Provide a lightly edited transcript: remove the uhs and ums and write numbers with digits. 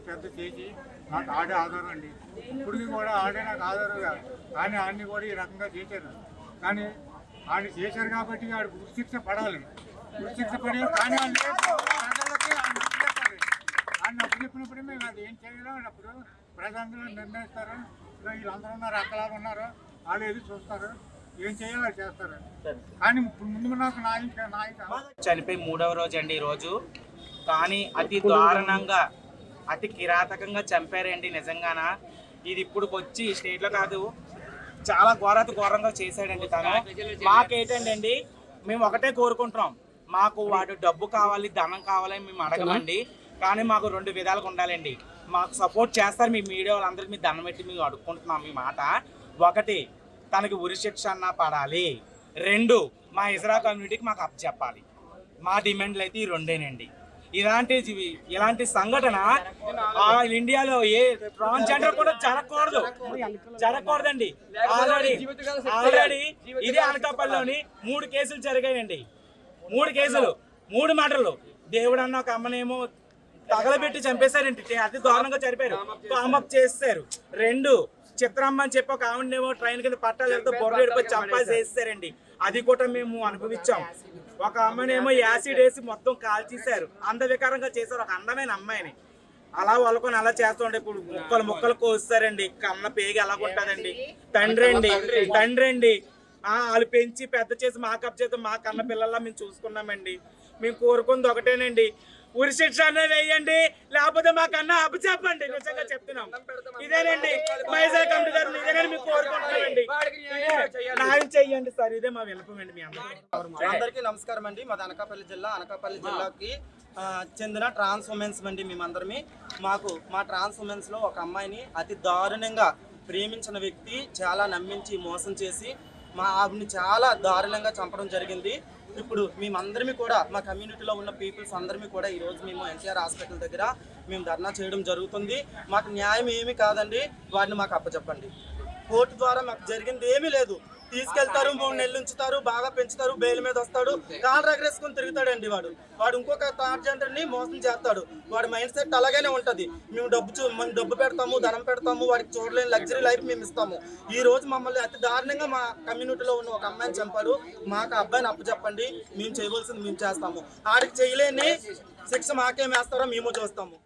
పెద్ద చేసి నాకు ఆడే ఆధారం అండి. ఇప్పటికి కూడా ఆడే నాకు ఆధారంగా, కానీ ఆడిని కూడా ఈ రకంగా చేశారు. కానీ ఆడిని చేశారు కాబట్టి ఆడికి ఉరిశిక్ష పడాలి. ఉరిశిక్ష పడి కానీ ప్రజలకి ఆయన అప్పు చెప్పినప్పుడే మేము అది ఏం చేయాలో అప్పుడు ప్రజలందరూ నిర్ణయిస్తారు. వీళ్ళందరూ ఉన్నారు, అక్కలాగా ఉన్నారు, వాళ్ళు ఏది చూస్తారు, ఏం చేయాలో అది చేస్తారు. కానీ ముందు నాకు నాయక చనిపోయి 3వ రోజు అండి ఈరోజు. కానీ అతి దారుణంగా అతి కిరాతకంగా చంపారండి నిజంగాన. ఇది ఇప్పుడు వచ్చి స్టేట్లో కాదు, చాలా ఘోరంగా చేశాడండి తను. మాకేంటండి, మేము ఒకటే కోరుకుంటున్నాం, మాకు వాడు డబ్బు కావాలి, ధనం కావాలని మేము అడగమండి. కానీ మాకు 2 విధాలుగా ఉండాలండి. మాకు సపోర్ట్ చేస్తారు మీ మీడియా వాళ్ళందరికీ, మీ దండం పెట్టి మేము అడుక్కుంటున్నాం మీ మాట. 1, తనకి ఉరిశిక్ష అన్నా పడాలి. 2, మా ఇజ్రా కమ్యూనిటీకి మాకు అప్పచెప్పాలి. మా డిమాండ్లు అయితే ఈ 2ఏనండి. ఇలాంటి సంఘటన ఇండియాలో ఏ ట్రాన్స్జెండర్ కూడా జరగకూడదండి. ఆల్రెడీ ఇదే అనకాపల్లిలోని 3 కేసులు జరిగాయండి. 3 కేసులు, 3 మర్డర్లు. దేవుడు అన్న ఒక అమ్మనేమో తగలబెట్టి చంపేశారండి, అతి దారుణంగా చనిపోయారు, కామప్ చేస్తారు. 2, చిత్రమ్మ అని చెప్పి ఒక ఆవిడనేమో ట్రైన్ కింద పట్టాలు వెళ్తే బొర్ర ఏడిపోయి చంపాసి వేస్తారండి. అది కూడా మేము అనుభవించాం. ఒక అమ్మాయినేమో యాసిడ్ వేసి మొత్తం కాల్చేశారు, అందవికారంగా చేశారు ఒక అందమైన అమ్మాయిని. అలా వాళ్ళకొని అలా చేస్తుంటే ఇప్పుడు ముక్కలు కోస్తారండి. కన్న పేగి ఎలాగుంటుందండి. తండ్రి అండి వాళ్ళు పెంచి పెద్ద చేసి మా కప్ చేసి మా కన్న పిల్లల్లా మేము చూసుకున్నామండి. మేము కోరుకుంది ఒకటేనండి, ఉరిశిక్ష అనేది వేయండి, లేకపోతే మాకన్నా అప్పచెప్పండి. నిజంగా చెప్తున్నాం, ఇదేనండి మైజా కమిటీ గారు, ఇదేనండి మీకు కోరుకుంటున్నామండి. న్యాయం చెయ్యండి సార్, ఇదే మా విన్నపం అండి. మీ అందరికీ నమస్కారం అండి. మాది అనకాపల్లి జిల్లాకి చెందిన ట్రాన్స్ ఉమెన్స్ అండి. మేమందరమే మా ట్రాన్స్ ఉమెన్స్లో ఒక అమ్మాయిని అతి దారుణంగా ప్రేమించిన వ్యక్తి చాలా నమ్మించి మోసం చేసి ఆవిడని చాలా దారుణంగా చంపడం జరిగింది. ఇప్పుడు మేమందరమీ కూడా మా కమ్యూనిటీలో ఉన్న పీపుల్స్ అందరిమీ కూడా ఈరోజు మేము ఎన్టీఆర్ హాస్పిటల్ దగ్గర మేము ధర్నా చేయడం జరుగుతుంది. మాకు న్యాయం ఏమీ కాదండి, వాడిని మాకు అప్పచెప్పండి. కోర్టు ద్వారా మాకు జరిగింది ఏమీ లేదు. తీసుకెళ్తారు, 3 నెలలు ఉంచుతారు, బాగా పెంచుతారు, బెయిల్ మీద వస్తాడు, కాళ్ళు రగరేసుకొని తిరుగుతాడండి. వాడు ఇంకొక ట్రాన్స్జెండర్ని మోసం చేస్తాడు. వాడి మైండ్ సెట్ అలాగనే ఉంటుంది. మేము డబ్బు పెడతాము, ధనం పెడతాము, వాడికి చూడలేని లగ్జరీ లైఫ్ మేము ఇస్తాము. ఈ రోజు మమ్మల్ని అతి దారుణంగా మా కమ్యూనిటీలో ఉన్న ఒక అమ్మాయిని చంపారు. మాకు అబ్బాయిని అప్పచెప్పండి, మేము చేయవలసింది మేము చేస్తాము. ఆడికి చేయలేని శిక్ష మాకేం వేస్తారో మేము చూస్తాము.